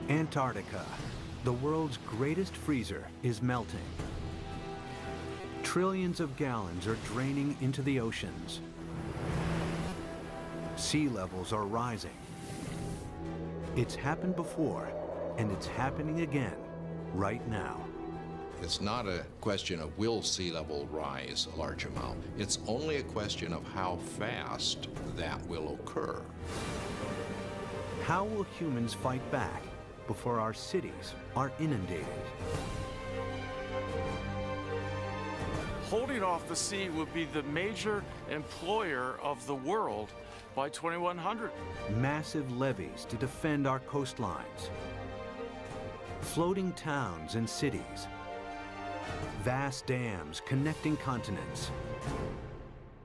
Antarctica, the world's greatest freezer, is melting. Trillions of gallons are draining into the oceans. Sea levels are rising. It's happened before, and it's happening again right now. It's not a question of will sea level rise a large amount. It's only a question of how fast that will occur. How will humans fight back before our cities are inundated? Holding off the sea would be the major employer of the world by 2100. Massive levees to defend our coastlines. Floating towns and cities. Vast dams connecting continents.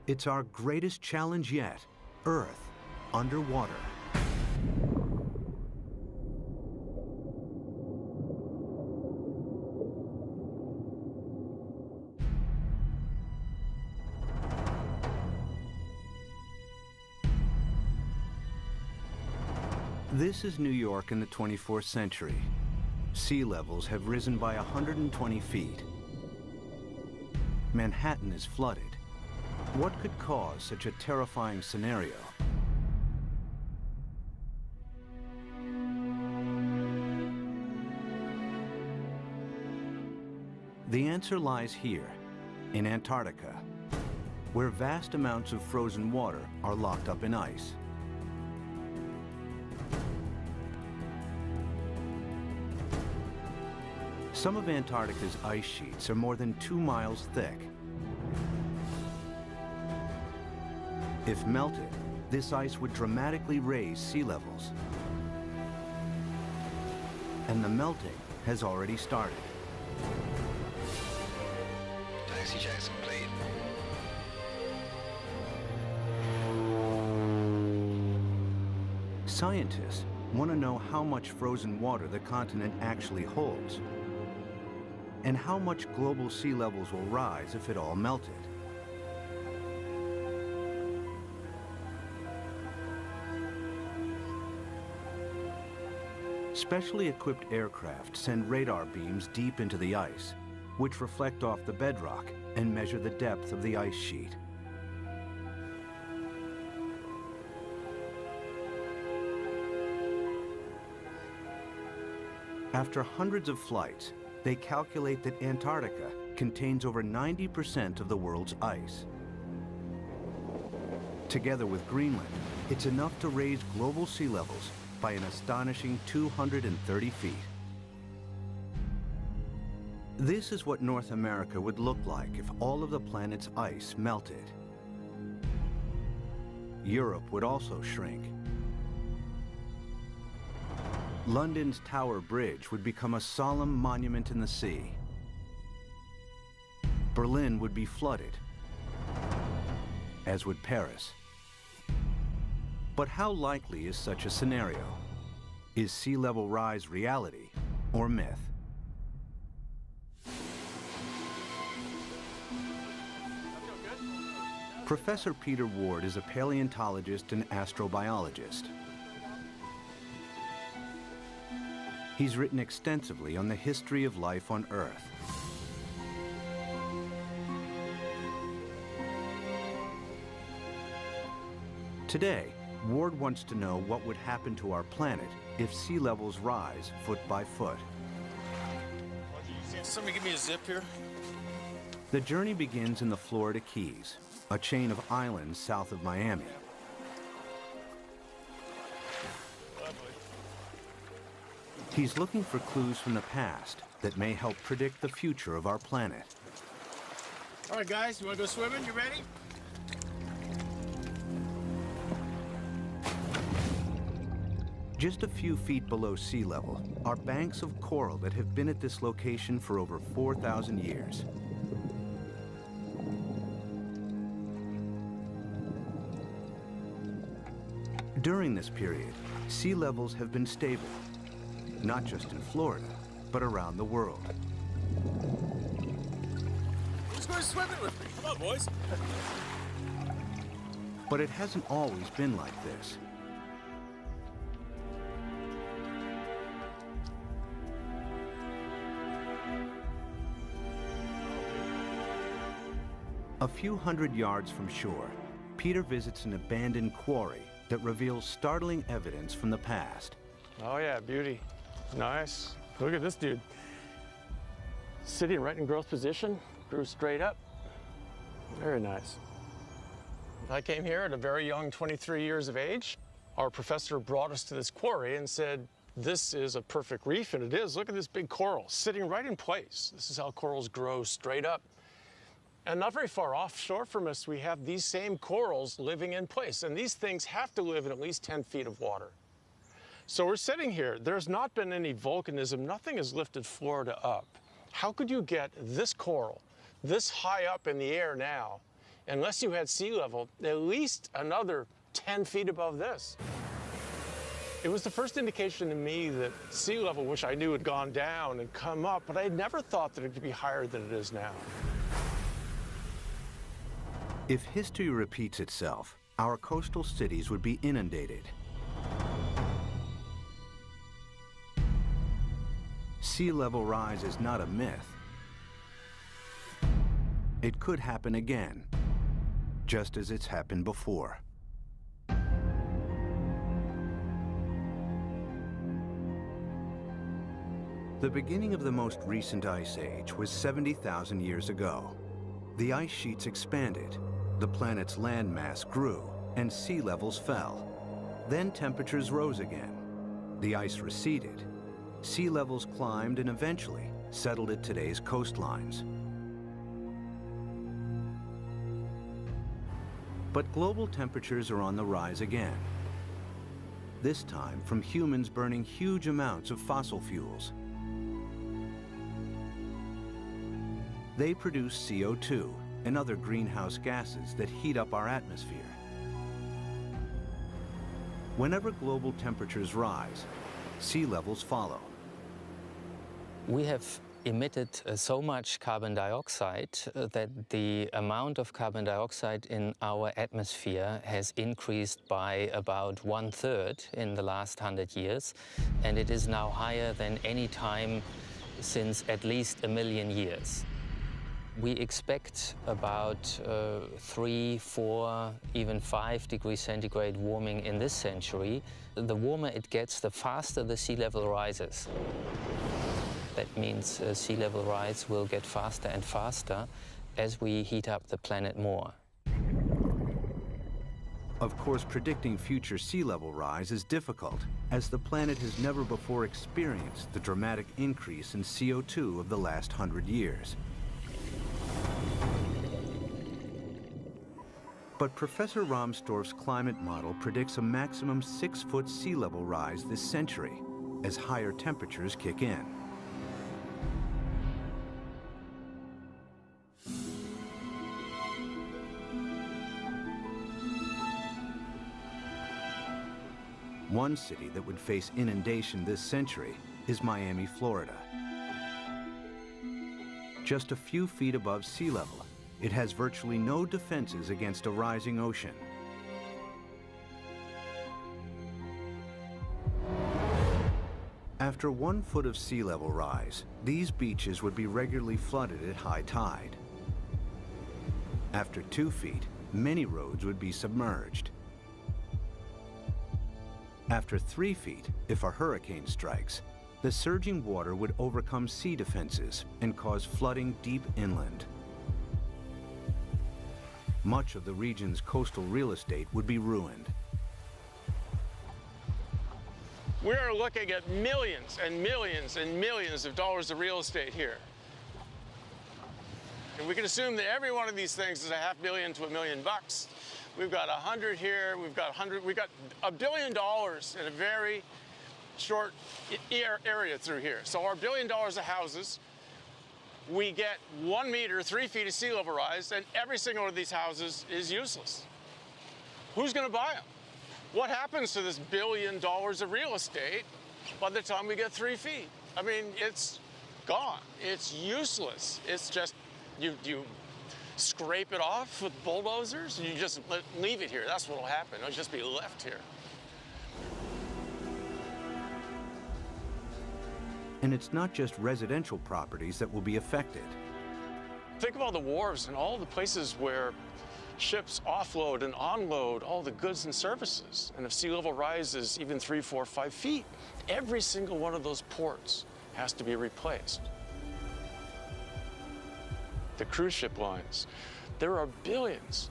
It's our greatest challenge yet, Earth underwater. This is New York in the 24th century. Sea levels have risen by 120 feet. Manhattan is flooded. What could cause such a terrifying scenario? The answer lies here, in Antarctica, where vast amounts of frozen water are locked up in ice. Some of Antarctica's ice sheets are more than 2 miles thick. If melted, this ice would dramatically raise sea levels. And the melting has already started. Taxi Jackson, complete. Scientists want to know how much frozen water the continent actually holds, and how much global sea levels will rise if it all melted. Specially equipped aircraft send radar beams deep into the ice, which reflect off the bedrock and measure the depth of the ice sheet. After hundreds of flights, they calculate that Antarctica contains over 90% of the world's ice. Together with Greenland, it's enough to raise global sea levels by an astonishing 230 feet. This is what North America would look like if all of the planet's ice melted. Europe would also shrink. London's Tower Bridge would become a solemn monument in the sea. Berlin would be flooded, as would Paris. But how likely is such a scenario? Is sea level rise reality or myth? Professor Peter Ward is a paleontologist and astrobiologist. He's written extensively on the history of life on Earth. Today, Ward wants to know what would happen to our planet if sea levels rise foot by foot. Somebody give me a zip here. The journey begins in the Florida Keys, a chain of islands south of Miami. He's looking for clues from the past that may help predict the future of our planet. All right, guys, you want to go swimming? You ready? Just a few feet below sea level are banks of coral that have been at this location for over 4,000 years. During this period, sea levels have been stable, not just in Florida, but around the world. Who's going swimming with me? Come on, boys. But it hasn't always been like this. A few hundred yards from shore, Peter visits an abandoned quarry that reveals startling evidence from the past. Oh yeah, beauty. Nice. Look at this dude. Sitting right in growth position, grew straight up. Very nice. I came here at a very young 23 years of age. Our professor brought us to this quarry and said, this is a perfect reef, and it is. Look at this big coral sitting right in place. This is how corals grow straight up. And not very far offshore from us, we have these same corals living in place. And these things have to live in at least 10 feet of water. So we're sitting here. There's not been any volcanism. Nothing has lifted Florida up. How could you get this coral this high up in the air now, unless you had sea level, at least another 10 feet above this? It was the first indication to me that sea level, which I knew had gone down and come up, but I had never thought that it could be higher than it is now. If history repeats itself, our coastal cities would be inundated. Sea level rise is not a myth. It could happen again, just as it's happened before. The beginning of the most recent ice age was 70,000 years ago. The ice sheets expanded, the planet's landmass grew, and sea levels fell. Then temperatures rose again. The ice receded. Sea levels climbed and eventually settled at today's coastlines. But global temperatures are on the rise again. This time from humans burning huge amounts of fossil fuels. They produce CO2 and other greenhouse gases that heat up our atmosphere. Whenever global temperatures rise, sea levels follow. We have emitted so much carbon dioxide that the amount of carbon dioxide in our atmosphere has increased by about 1/3 in the last 100 years, and it is now higher than any time since at least 1 million years. We expect about 3, 4, even 5 degrees centigrade warming in this century. The warmer it gets, the faster the sea level rises. That means sea level rise will get faster and faster as we heat up the planet more. Of course, predicting future sea level rise is difficult, as the planet has never before experienced the dramatic increase in CO2 of the last 100 years. But Professor Rahmstorf's climate model predicts a maximum 6-foot sea level rise this century, as higher temperatures kick in. One city that would face inundation this century is Miami, Florida. Just a few feet above sea level, it has virtually no defenses against a rising ocean. After 1 foot of sea level rise, these beaches would be regularly flooded at high tide. After 2 feet, many roads would be submerged. After 3 feet, if a hurricane strikes, the surging water would overcome sea defenses and cause flooding deep inland. Much of the region's coastal real estate would be ruined. We are looking at millions and millions and millions of dollars of real estate here. And we can assume that every one of these things is $500,000 to $1 million. We've got 100 here, we've got $1 billion in a very short area through here. So our $1 billion of houses, we get 1 meter, 3 feet of sea level rise, and every single one of these houses is useless. Who's gonna buy them? What happens to this $1 billion of real estate by the time we get 3 feet? I mean, it's gone. It's useless. It's just, you scrape it off with bulldozers, you just leave it here. That's what'll happen. It'll just be left here. And it's not just residential properties that will be affected. Think of all the wharves and all the places where ships offload and onload all the goods and services. And if sea level rises even 3, 4, 5 feet, every single one of those ports has to be replaced. The cruise ship lines, there are billions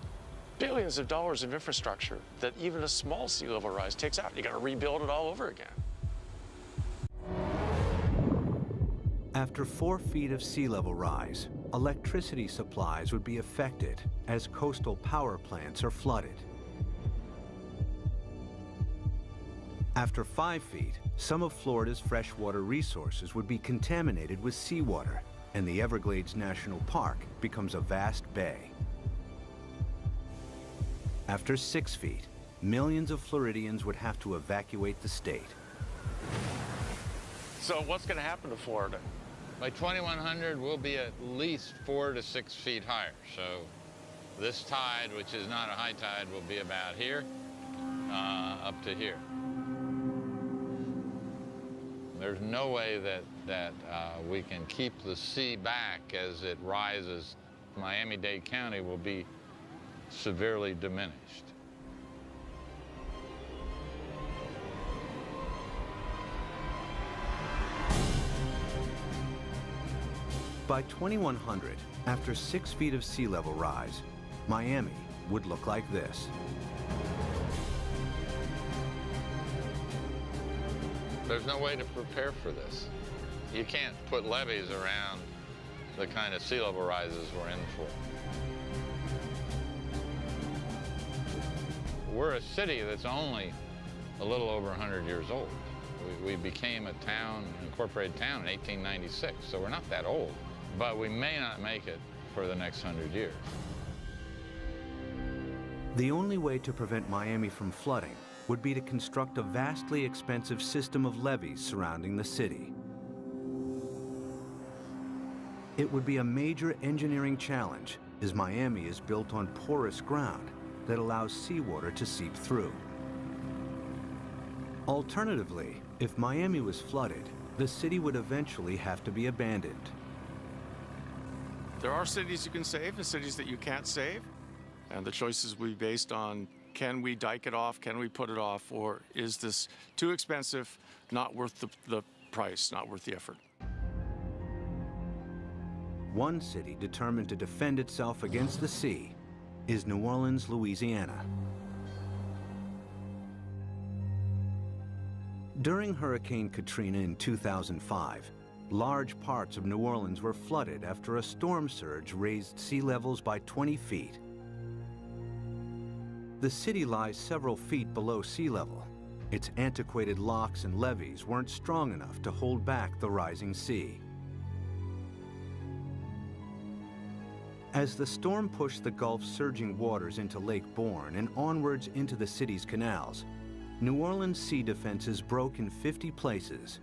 of dollars of infrastructure that even a small sea level rise takes out. You got to rebuild it all over again. After 4 feet of sea level rise, electricity supplies would be affected as coastal power plants are flooded. After 5 feet, some of Florida's freshwater resources would be contaminated with seawater, and the Everglades National Park becomes a vast bay. After 6 feet, millions of Floridians would have to evacuate the state. So what's going to happen to Florida? By 2100, we'll be at least 4 to 6 feet higher. So this tide, which is not a high tide, will be about here, up to here. There's no way that we can keep the sea back as it rises. Miami-Dade County will be severely diminished. By 2100, after 6 feet of sea level rise, Miami would look like this. There's no way to prepare for this. You can't put levees around the kind of sea level rises we're in for. We're a city that's only a little over 100 years old. We became a town, an incorporated town in 1896, so we're not that old. But we may not make it for the next 100 years. The only way to prevent Miami from flooding would be to construct a vastly expensive system of levees surrounding the city. It would be a major engineering challenge, as Miami is built on porous ground that allows seawater to seep through. Alternatively, if Miami was flooded, the city would eventually have to be abandoned. There are cities you can save and cities that you can't save. And the choices will be based on, can we dike it off, can we put it off, or is this too expensive, not worth the price, not worth the effort? One city determined to defend itself against the sea is New Orleans, Louisiana. During Hurricane Katrina in 2005, large parts of New Orleans were flooded after a storm surge raised sea levels by 20 feet. The city lies several feet below sea level. Its antiquated locks and levees weren't strong enough to hold back the rising sea. As the storm pushed the Gulf's surging waters into Lake Borgne and onwards into the city's canals, New Orleans' sea defenses broke in 50 places.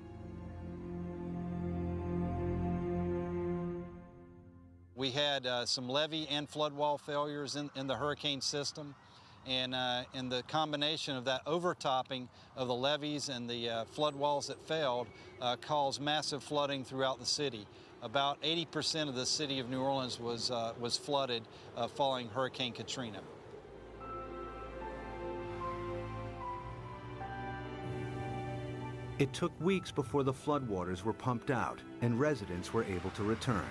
We had some levee and flood wall failures in the hurricane system, and the combination of that overtopping of the levees and the flood walls that failed caused massive flooding throughout the city. About 80% of the city of New Orleans was flooded following Hurricane Katrina. It took weeks before the floodwaters were pumped out and residents were able to return.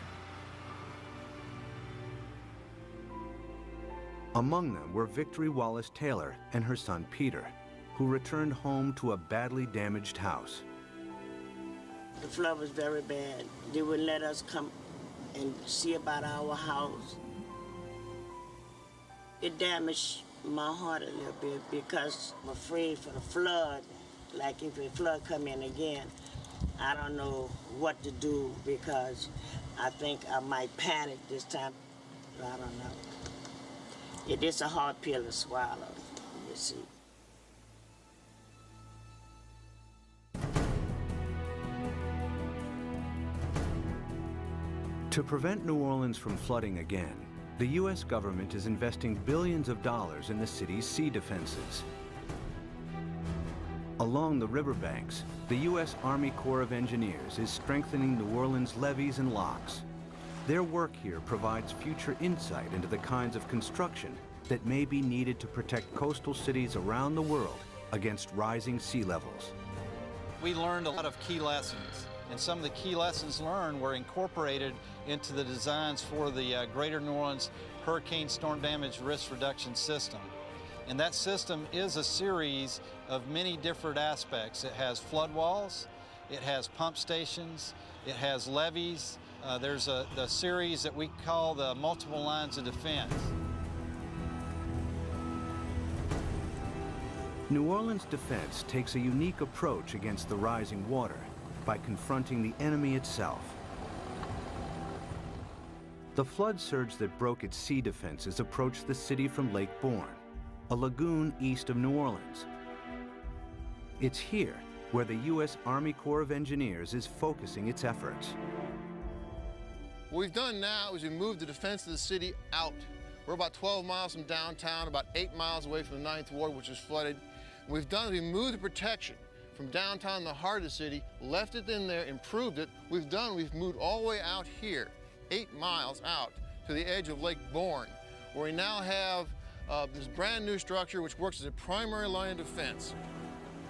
Among them were Victory Wallace Taylor and her son Peter, who returned home to a badly damaged house. The flood was very bad. They wouldn't let us come and see about our house. It damaged my heart a little bit because I'm afraid for the flood. Like if a flood come in again, I don't know what to do because I think I might panic this time. I don't know. It is a hard pill to swallow, you see. To prevent New Orleans from flooding again, the U.S. government is investing billions of dollars in the city's sea defenses. Along the riverbanks, the U.S. Army Corps of Engineers is strengthening New Orleans' levees and locks. Their work here provides future insight into the kinds of construction that may be needed to protect coastal cities around the world against rising sea levels. We learned a lot of key lessons, and some of the key lessons learned were incorporated into the designs for the Greater New Orleans Hurricane Storm Damage Risk Reduction System. And that system is a series of many different aspects. It has flood walls, it has pump stations, it has levees. There's the series that we call the multiple lines of defense. New Orleans defense takes a unique approach against the rising water by confronting the enemy itself. The flood surge that broke its sea defenses approached the city from Lake Bourne, a lagoon east of New Orleans. It's here where the U.S. Army Corps of Engineers is focusing its efforts. What we've done now is we moved the defense of the city out. We're about 12 miles from downtown, about 8 miles away from the 9th Ward, which is flooded. What we've done is we moved the protection from downtown in the heart of the city, left it in there, improved it. We've moved all the way out here, 8 miles out to the edge of Lake Bourne, where we now have this brand new structure which works as a primary line of defense.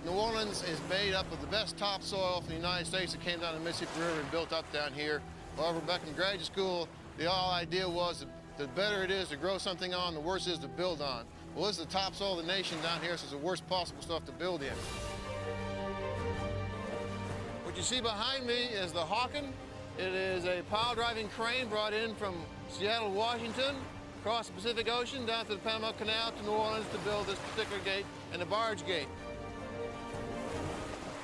New Orleans is made up of the best topsoil from the United States that came down the Mississippi River and built up down here. However, back in graduate school, the whole idea was that the better it is to grow something on, the worse it is to build on. Well, this is the topsoil of the nation down here, so it's the worst possible stuff to build in. What you see behind me is the Hawken. It is a pile-driving crane brought in from Seattle, Washington, across the Pacific Ocean, down to the Panama Canal to New Orleans to build this particular gate and the barge gate.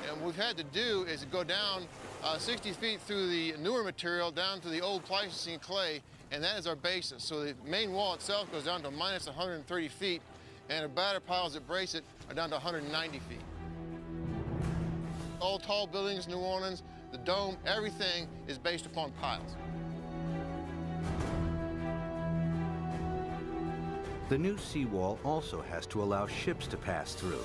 And what we've had to do is go down 60 feet through the newer material down to the old Pleistocene clay, and that is our basis. So the main wall itself goes down to minus 130 feet, and the batter piles that brace it are down to 190 feet. All tall buildings in New Orleans, the dome, everything is based upon piles. The new seawall also has to allow ships to pass through.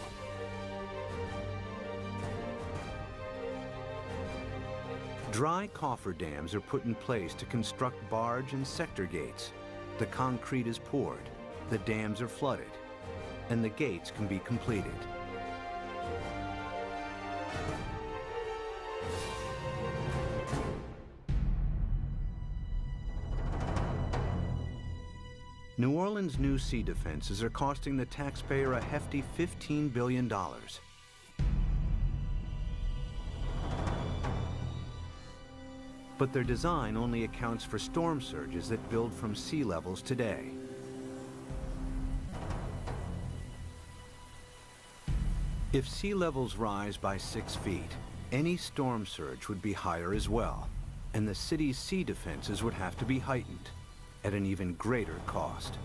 Dry cofferdams are put in place to construct barge and sector gates. The concrete is poured, the dams are flooded, and the gates can be completed. New Orleans' new sea defenses are costing the taxpayer a hefty $15 billion. But their design only accounts for storm surges that build from sea levels today. If sea levels rise by 6 feet, any storm surge would be higher as well, and the city's sea defenses would have to be heightened at an even greater cost.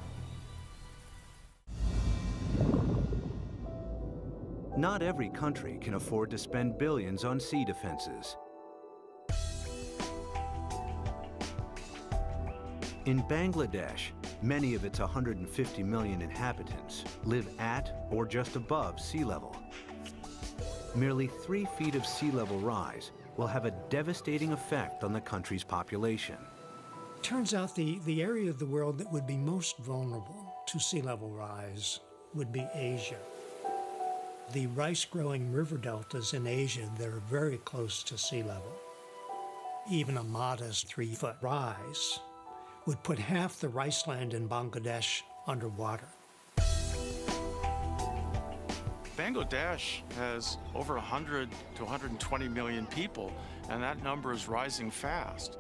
Not every country can afford to spend billions on sea defenses. In Bangladesh, many of its 150 million inhabitants live at or just above sea level. Merely 3 feet of sea level rise will have a devastating effect on the country's population. Turns out the area of the world that would be most vulnerable to sea level rise would be Asia. The rice-growing river deltas in Asia, they're very close to sea level. Even a modest 3-foot rise would put half the rice land in Bangladesh underwater. Bangladesh has over 100 to 120 million people, and that number is rising fast.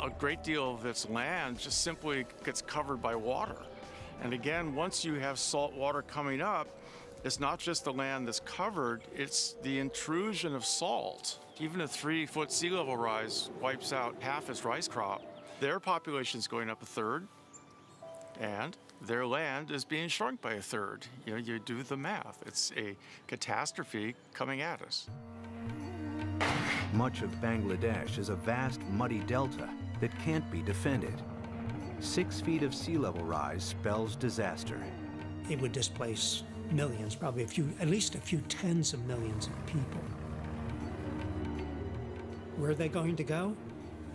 A great deal of its land just simply gets covered by water. And again, once you have salt water coming up, it's not just the land that's covered, it's the intrusion of salt. Even a 3-foot sea level rise wipes out half its rice crop. Their population is going up a third, and their land is being shrunk by a third. You know, you do the math. It's a catastrophe coming at us. Much of Bangladesh is a vast muddy delta that can't be defended. 6 feet of sea level rise spells disaster. It would displace millions, probably at least a few tens of millions of people. Where are they going to go?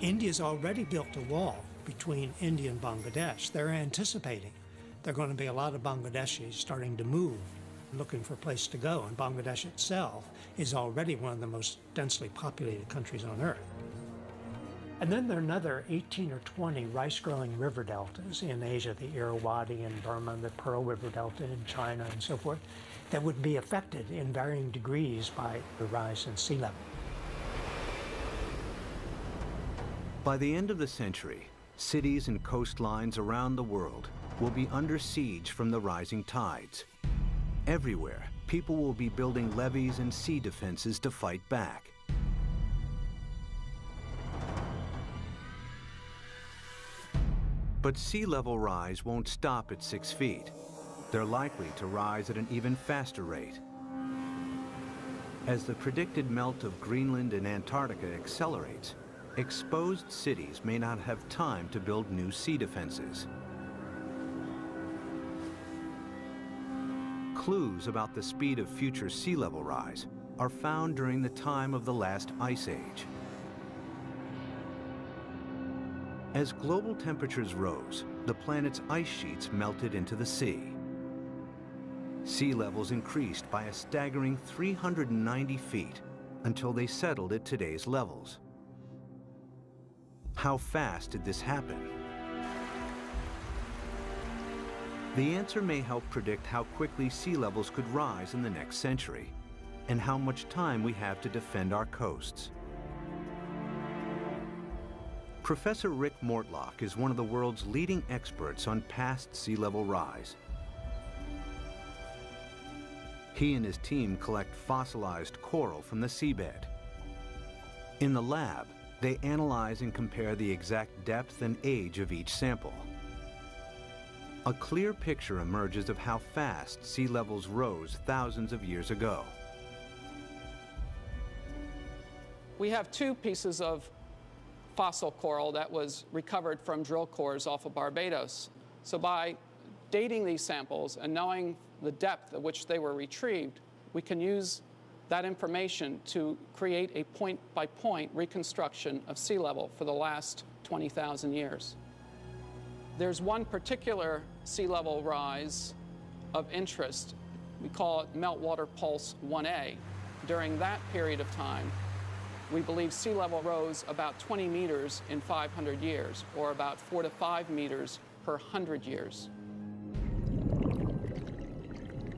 India's already built a wall between India and Bangladesh. They're anticipating there are going to be a lot of Bangladeshis starting to move, looking for a place to go, and Bangladesh itself is already one of the most densely populated countries on Earth. And then there are another 18 or 20 rice-growing river deltas in Asia, the Irrawaddy in Burma, the Pearl River Delta in China, and so forth, that would be affected in varying degrees by the rise in sea level. By the end of the century, cities and coastlines around the world will be under siege from the rising tides. Everywhere, people will be building levees and sea defenses to fight back. But sea level rise won't stop at 6 feet. They're likely to rise at an even faster rate. As the predicted melt of Greenland and Antarctica accelerates, exposed cities may not have time to build new sea defenses. Clues about the speed of future sea level rise are found during the time of the last ice age. As global temperatures rose, the planet's ice sheets melted into the sea. Sea levels increased by a staggering 390 feet until they settled at today's levels. How fast did this happen? The answer may help predict how quickly sea levels could rise in the next century, and how much time we have to defend our coasts. Professor Rick Mortlock is one of the world's leading experts on past sea level rise. He and his team collect fossilized coral from the seabed. In the lab, they analyze and compare the exact depth and age of each sample. A clear picture emerges of how fast sea levels rose thousands of years ago. We have 2 pieces of fossil coral that was recovered from drill cores off of Barbados. So by dating these samples and knowing the depth at which they were retrieved, we can use that information to create a point-by-point reconstruction of sea level for the last 20,000 years. There's one particular sea level rise of interest. We call it Meltwater Pulse 1A. During that period of time, we believe sea level rose about 20 meters in 500 years, or about 4 to 5 meters per 100 years.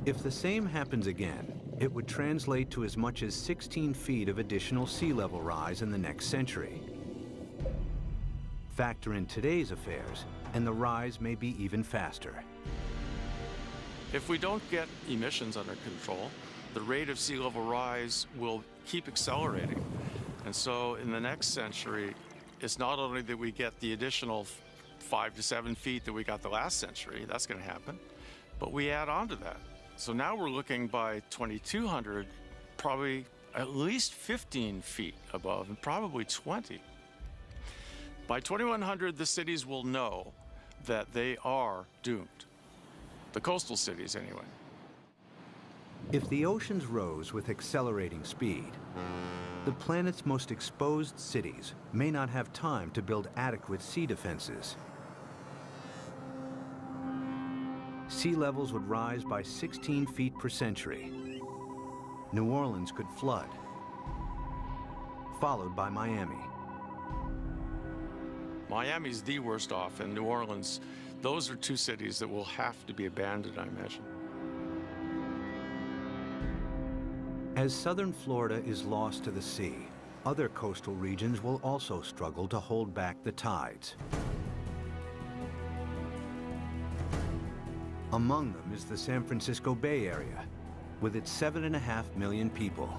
If the same happens again, it would translate to as much as 16 feet of additional sea level rise in the next century. Factor in today's affairs, and the rise may be even faster. If we don't get emissions under control, the rate of sea level rise will keep accelerating. And so in the next century, it's not only that we get the additional 5 to 7 feet that we got the last century, that's going to happen, but we add on to that. So now we're looking by 2200, probably at least 15 feet above, and probably 20. By 2100, the cities will know that they are doomed. The coastal cities, anyway. If the oceans rose with accelerating speed, the planet's most exposed cities may not have time to build adequate sea defenses. Sea levels would rise by 16 feet per century. New Orleans could flood, followed by Miami. Miami's the worst off, and New Orleans, those are 2 cities that will have to be abandoned, I imagine. As southern Florida is lost to the sea, other coastal regions will also struggle to hold back the tides. Among them is the San Francisco Bay Area, with its 7.5 million people.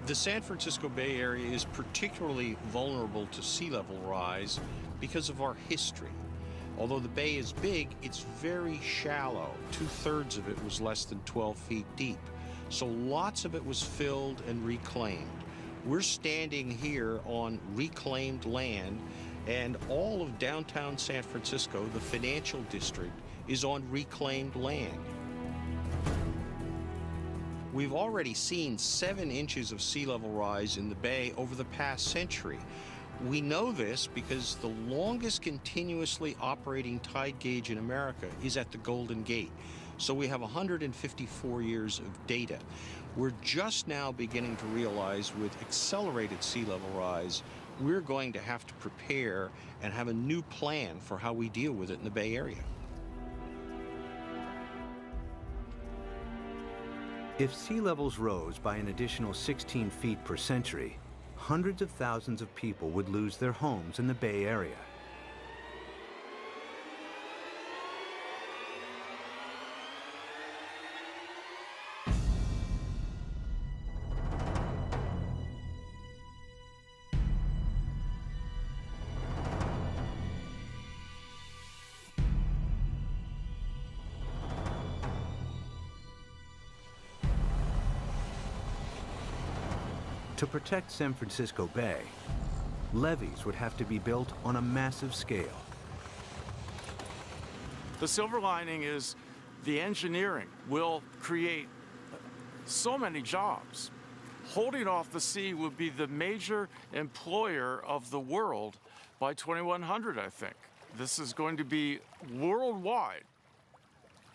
The San Francisco Bay Area is particularly vulnerable to sea level rise because of our history. Although the bay is big, it's very shallow. 2/3 of it was less than 12 feet deep. So lots of it was filled and reclaimed. We're standing here on reclaimed land, and all of downtown San Francisco, the financial district, is on reclaimed land. We've already seen 7 inches of sea level rise in the bay over the past century. We know this because the longest continuously operating tide gauge in America is at the Golden Gate. So we have 154 years of data. We're just now beginning to realize with accelerated sea level rise, we're going to have to prepare and have a new plan for how we deal with it in the Bay Area. If sea levels rose by an additional 16 feet per century, hundreds of thousands of people would lose their homes in the Bay Area. To protect San Francisco Bay, levees would have to be built on a massive scale. The silver lining is the engineering will create so many jobs. Holding off the sea will be the major employer of the world by 2100, I think. This is going to be worldwide.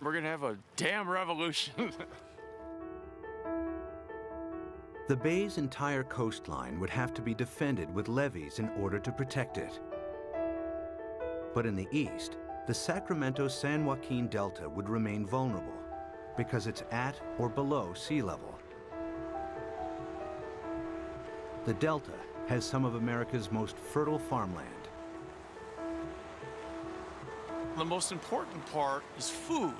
We're going to have a damn revolution. The bay's entire coastline would have to be defended with levees in order to protect it. But in the east, the Sacramento-San Joaquin Delta would remain vulnerable because it's at or below sea level. The Delta has some of America's most fertile farmland. The most important part is food.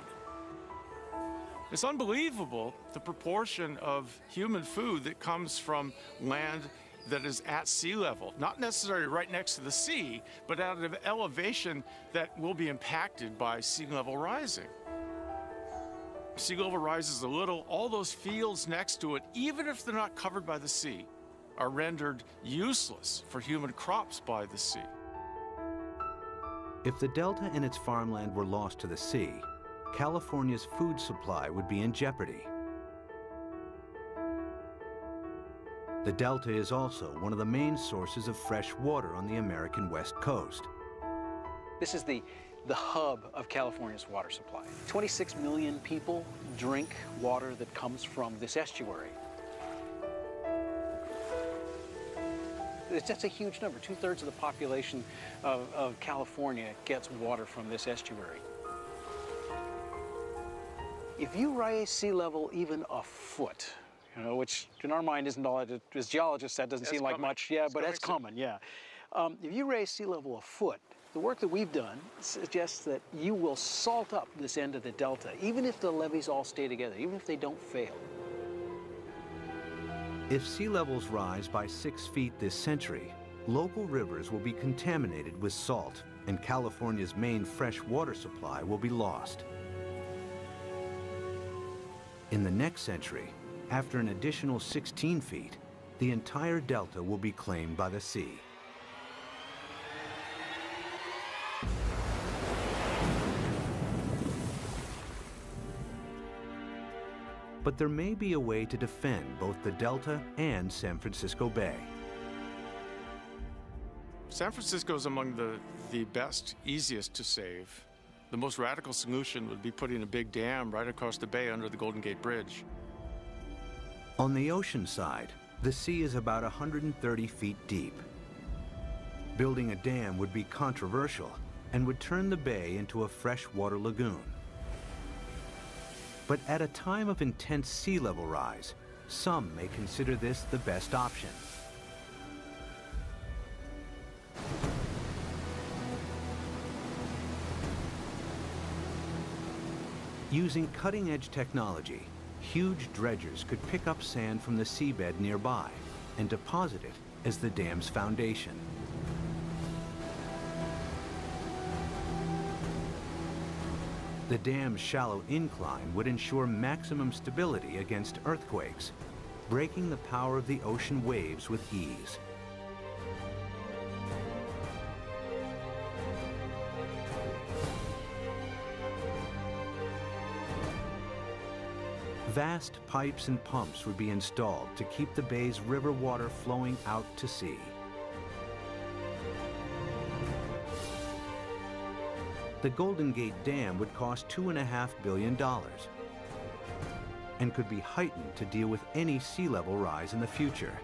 It's unbelievable the proportion of human food that comes from land that is at sea level, not necessarily right next to the sea, but at an elevation that will be impacted by sea level rising. Sea level rises a little, all those fields next to it, even if they're not covered by the sea, are rendered useless for human crops by the sea. If the Delta and its farmland were lost to the sea, California's food supply would be in jeopardy. The Delta is also one of the main sources of fresh water on the American West Coast. This is the hub of California's water supply. 26 million people drink water that comes from this estuary. That's a huge number. 2/3 of the population of California gets water from this estuary. If you raise sea level even a foot, you know, which in our mind isn't all, as geologists, that doesn't seem like much. Yeah, but that's common, yeah. If you raise sea level a foot, the work that we've done suggests that you will salt up this end of the delta, even if the levees all stay together, even if they don't fail. If sea levels rise by 6 feet this century, local rivers will be contaminated with salt, and California's main fresh water supply will be lost. In the next century, after an additional 16 feet, the entire delta will be claimed by the sea. But there may be a way to defend both the delta and San Francisco Bay. San Francisco is among the best, easiest to save. The most radical solution would be putting a big dam right across the bay under the Golden Gate Bridge. On the ocean side, the sea is about 130 feet deep. Building a dam would be controversial and would turn the bay into a freshwater lagoon. But at a time of intense sea level rise, some may consider this the best option. Using cutting-edge technology, huge dredgers could pick up sand from the seabed nearby and deposit it as the dam's foundation. The dam's shallow incline would ensure maximum stability against earthquakes, breaking the power of the ocean waves with ease. Vast pipes and pumps would be installed to keep the bay's river water flowing out to sea. The Golden Gate Dam would cost $2.5 billion and could be heightened to deal with any sea level rise in the future.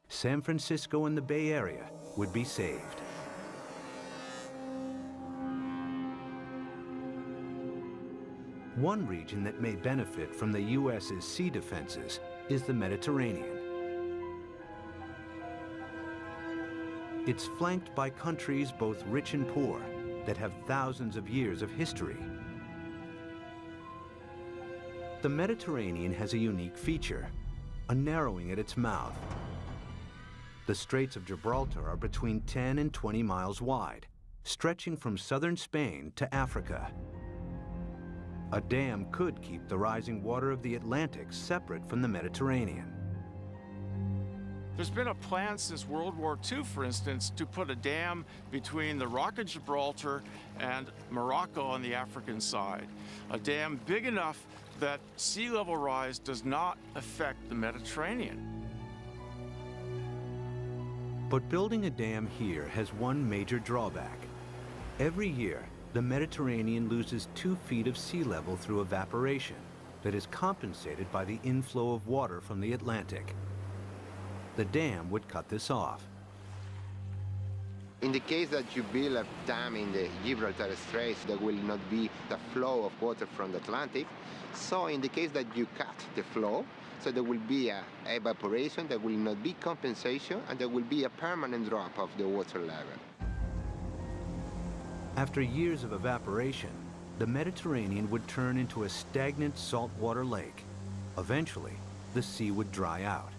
San Francisco and the Bay Area would be saved. One region that may benefit from the U.S.'s sea defenses is the Mediterranean. It's flanked by countries both rich and poor that have thousands of years of history. The Mediterranean has a unique feature, a narrowing at its mouth. The Straits of Gibraltar are between 10 and 20 miles wide, stretching from southern Spain to Africa. A dam could keep the rising water of the Atlantic separate from the Mediterranean. There's been a plan since World War II, for instance, to put a dam between the Rock of Gibraltar and Morocco on the African side. A dam big enough that sea level rise does not affect the Mediterranean. But building a dam here has one major drawback. Every year, the Mediterranean loses 2 feet of sea level through evaporation that is compensated by the inflow of water from the Atlantic. The dam would cut this off. In the case that you build a dam in the Gibraltar Straits, there will not be the flow of water from the Atlantic. So in the case that you cut the flow, so there will be a evaporation, there will not be compensation, and there will be a permanent drop of the water level. After years of evaporation, the Mediterranean would turn into a stagnant saltwater lake. Eventually, the sea would dry out.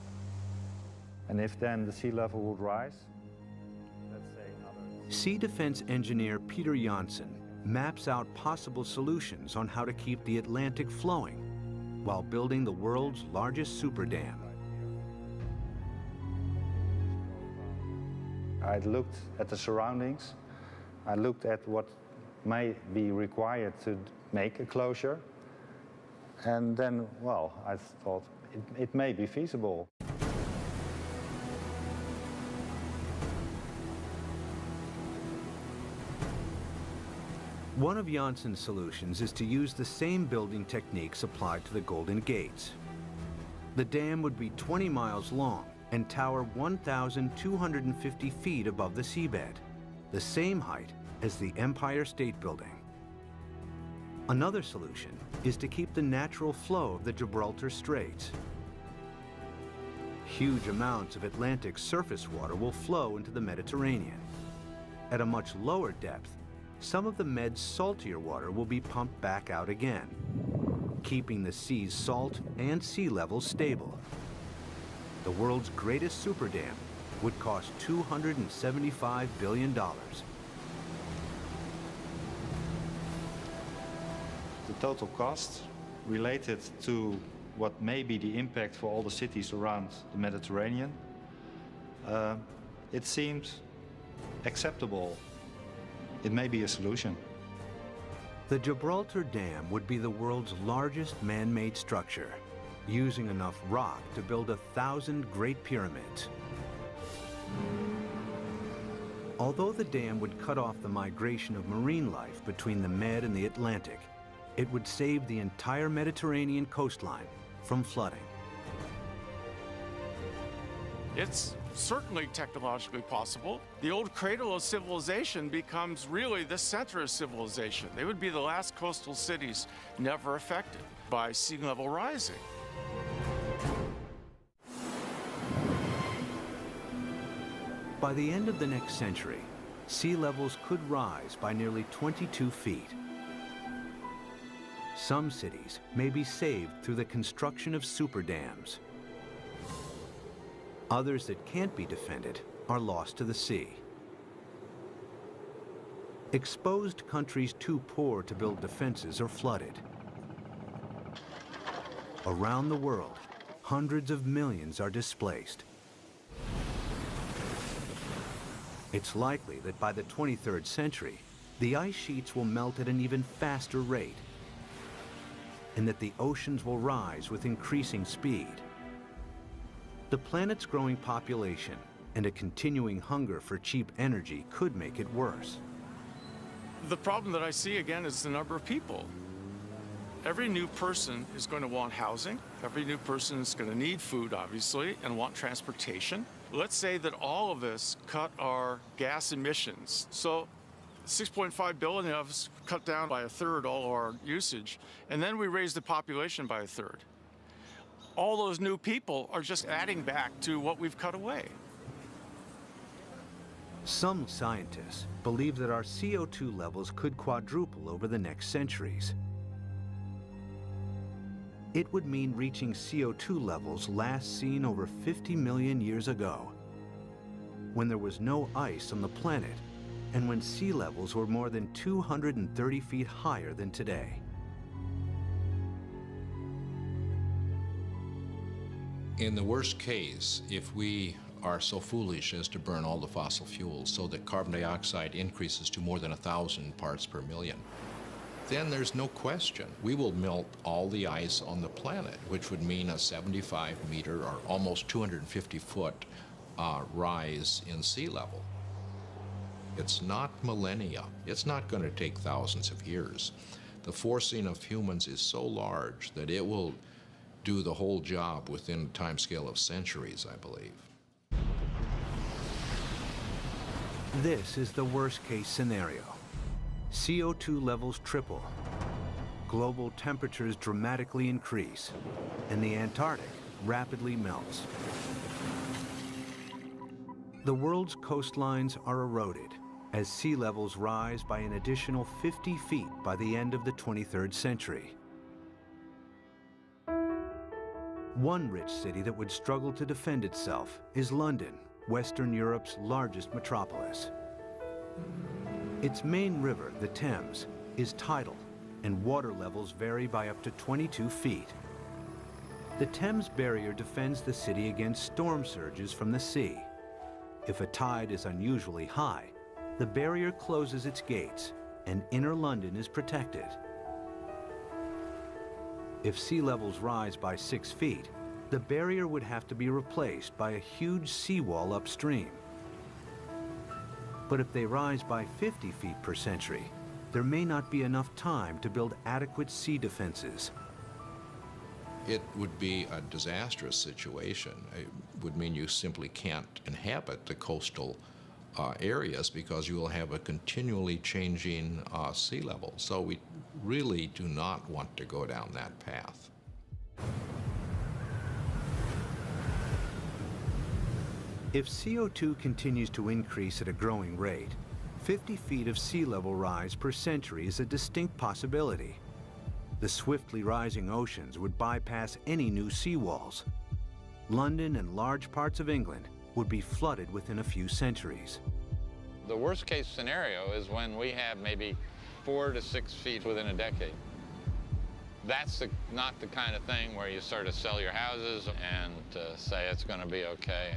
And if then the sea level would rise, let's say another... Sea defense engineer Peter Janssen maps out possible solutions on how to keep the Atlantic flowing while building the world's largest super dam. I looked at the surroundings. I looked at what may be required to make a closure. And then, well, I thought it may be feasible. One of Janssen's solutions is to use the same building techniques applied to the Golden Gates. The dam would be 20 miles long and tower 1,250 feet above the seabed, the same height as the Empire State Building. Another solution is to keep the natural flow of the Gibraltar Straits. Huge amounts of Atlantic surface water will flow into the Mediterranean. At a much lower depth, some of the Med's saltier water will be pumped back out again, keeping the sea's salt and sea level stable. The world's greatest super dam would cost $275 billion. The total cost related to what may be the impact for all the cities around the Mediterranean, it seems acceptable. It may be a solution. The Gibraltar Dam would be the world's largest man-made structure, using enough rock to build 1,000 Great Pyramids. Although the dam would cut off the migration of marine life between the Med and the Atlantic, it would save the entire Mediterranean coastline from flooding. It's certainly technologically possible. The old cradle of civilization becomes really the center of civilization. They would be the last coastal cities never affected by sea level rising. By the end of the next century, sea levels could rise by nearly 22 feet. Some cities may be saved through the construction of super dams. Others that can't be defended are lost to the sea. Exposed countries too poor to build defenses are flooded. Around the world, hundreds of millions are displaced. It's likely that by the 23rd century, the ice sheets will melt at an even faster rate, and that the oceans will rise with increasing speed. The planet's growing population and a continuing hunger for cheap energy could make it worse. The problem that I see again is the number of people. Every new person is going to want housing. Every new person is going to need food, obviously, and want transportation. Let's say that all of us cut our gas emissions. So 6.5 billion of us cut down by a third all our usage, and then we raise the population by a third. All those new people are just adding back to what we've cut away. Some scientists believe that our CO2 levels could quadruple over the next centuries. It would mean reaching CO2 levels last seen over 50 million years ago, when there was no ice on the planet and when sea levels were more than 230 feet higher than today. In the worst case, if we are so foolish as to burn all the fossil fuels so that carbon dioxide increases to more than 1,000 parts per million, then there's no question we will melt all the ice on the planet, which would mean a 75-meter or almost 250-foot rise in sea level. It's not millennia. It's not going to take thousands of years. The forcing of humans is so large that it will do the whole job within a time scale of centuries, I believe. This is the worst-case scenario. CO2 levels triple, global temperatures dramatically increase, and the Antarctic rapidly melts. The world's coastlines are eroded as sea levels rise by an additional 50 feet by the end of the 23rd century. One rich city that would struggle to defend itself is London, Western Europe's largest metropolis. Its main river, the Thames, is tidal, and water levels vary by up to 22 feet. The Thames barrier defends the city against storm surges from the sea. If a tide is unusually high, the barrier closes its gates, and inner London is protected. If sea levels rise by 6 feet, the barrier would have to be replaced by a huge seawall upstream. But if they rise by 50 feet per century, there may not be enough time to build adequate sea defenses. It would be a disastrous situation. It would mean you simply can't inhabit the coastal areas because you will have a continually changing sea level. So we really do not want to go down that path. If CO2 continues to increase at a growing rate, 50 feet of sea level rise per century is a distinct possibility. The swiftly rising oceans would bypass any new seawalls. London and large parts of England would be flooded within a few centuries. The worst case scenario is when we have maybe 4 to 6 feet within a decade. That's not the kind of thing where you sort of sell your houses and say it's going to be okay.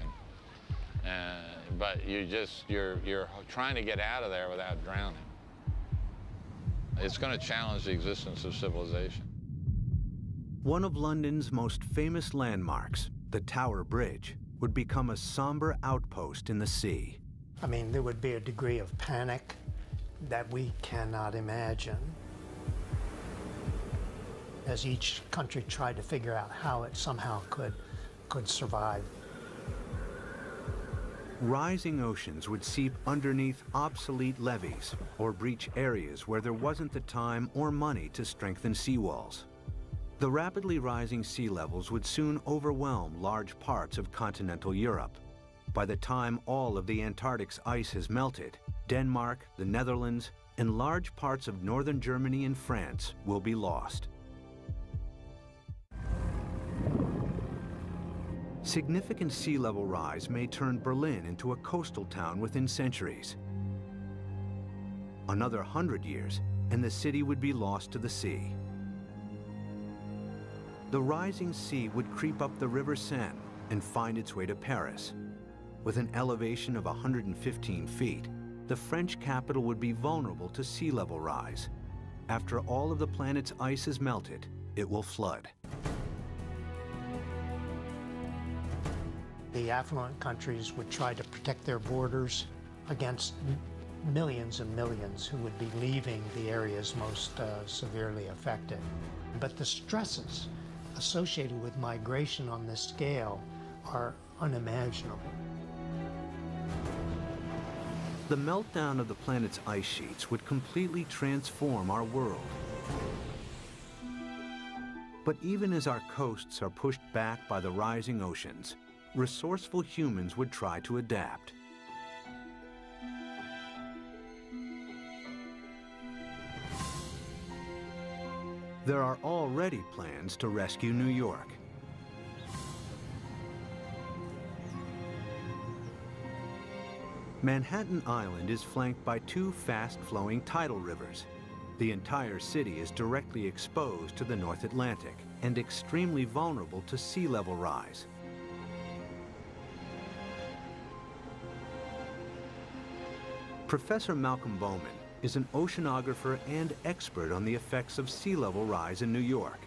But you're trying to get out of there without drowning. It's going to challenge the existence of civilization. One of London's most famous landmarks, the Tower Bridge, would become a somber outpost in the sea. I mean, there would be a degree of panic that we cannot imagine as each country tried to figure out how it somehow could survive. Rising oceans would seep underneath obsolete levees or breach areas where there wasn't the time or money to strengthen seawalls. The rapidly rising sea levels would soon overwhelm large parts of continental Europe. By the time all of the Antarctic's ice has melted, Denmark, the Netherlands, and large parts of northern Germany and France will be lost. Significant sea level rise may turn Berlin into a coastal town within centuries. Another 100 years, and the city would be lost to the sea. The rising sea would creep up the River Seine and find its way to Paris. With an elevation of 115 feet, the French capital would be vulnerable to sea level rise. After all of the planet's ice is melted, it will flood. The affluent countries would try to protect their borders against millions and millions who would be leaving the areas most severely affected. But the stresses associated with migration on this scale are unimaginable. The meltdown of the planet's ice sheets would completely transform our world. But even as our coasts are pushed back by the rising oceans, resourceful humans would try to adapt. There are already plans to rescue New York. Manhattan Island is flanked by two fast-flowing tidal rivers. The entire city is directly exposed to the North Atlantic and extremely vulnerable to sea level rise. Professor Malcolm Bowman is an oceanographer and expert on the effects of sea level rise in New York.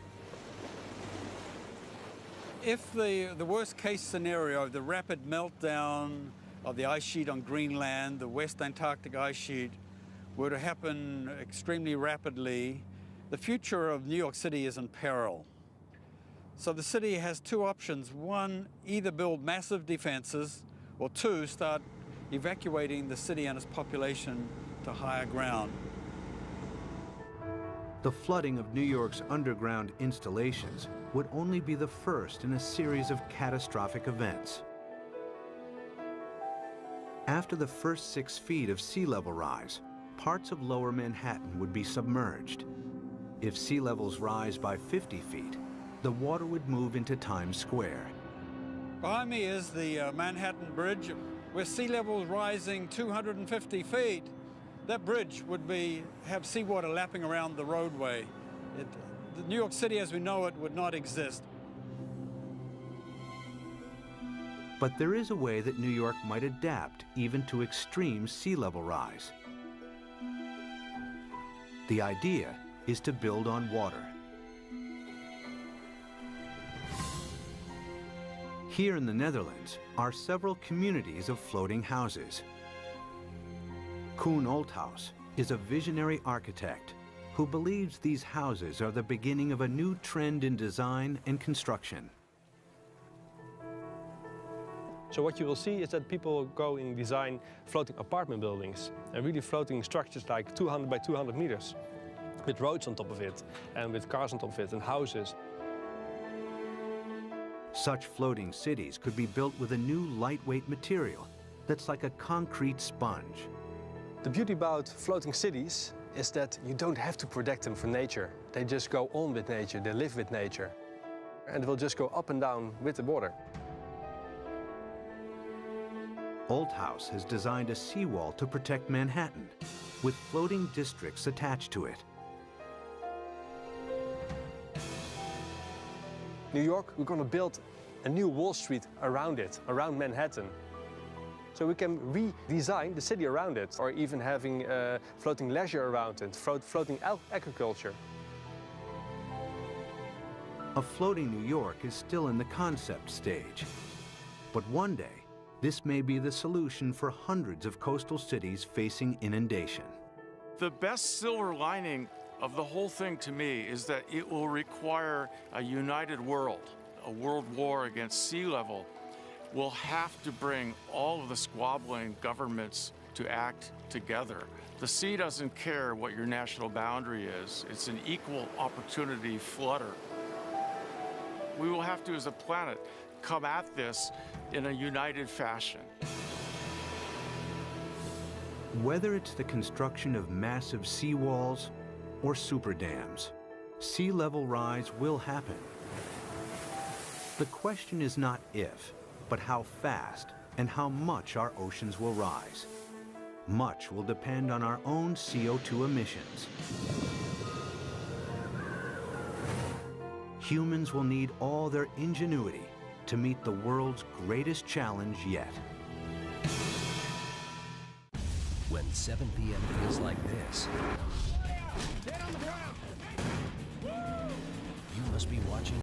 If the worst case scenario, the rapid meltdown of the ice sheet on Greenland, the West Antarctic ice sheet, were to happen extremely rapidly, the future of New York City is in peril. So the city has two options. One, either build massive defenses, or two, start evacuating the city and its population to higher ground. The flooding of New York's underground installations would only be the first in a series of catastrophic events. After the first 6 feet of sea level rise, parts of lower Manhattan would be submerged. If sea levels rise by 50 feet, the water would move into Times Square. Behind me is the Manhattan Bridge, with sea levels rising 250 feet. That bridge would have seawater lapping around the roadway. The New York City as we know it would not exist. But there is a way that New York might adapt even to extreme sea level rise. The idea is to build on water. Here in the Netherlands are several communities of floating houses. Koen Olthaus is a visionary architect who believes these houses are the beginning of a new trend in design and construction. So what you will see is that people go and design floating apartment buildings and really floating structures like 200 by 200 meters with roads on top of it and with cars on top of it and houses. Such floating cities could be built with a new lightweight material that's like a concrete sponge. The beauty about floating cities is that you don't have to protect them from nature. They just go on with nature, they live with nature. And it will just go up and down with the water. Olthaus has designed a seawall to protect Manhattan, with floating districts attached to it. New York, we're going to build a new Wall Street around it, around Manhattan. So we can redesign the city around it, or even having floating leisure around it, floating agriculture. A floating New York is still in the concept stage. But one day, this may be the solution for hundreds of coastal cities facing inundation. The best silver lining of the whole thing to me is that it will require a united world. A world war against sea level will have to bring all of the squabbling governments to act together. The sea doesn't care what your national boundary is. It's an equal opportunity flooder. We will have to, as a planet, come at this in a united fashion. Whether it's the construction of massive seawalls or super dams, sea level rise will happen. The question is not if, but how fast and how much our oceans will rise. Much will depend on our own CO2 emissions. Humans will need all their ingenuity to meet the world's greatest challenge yet. When 7 p.m. feels like this, you must be watching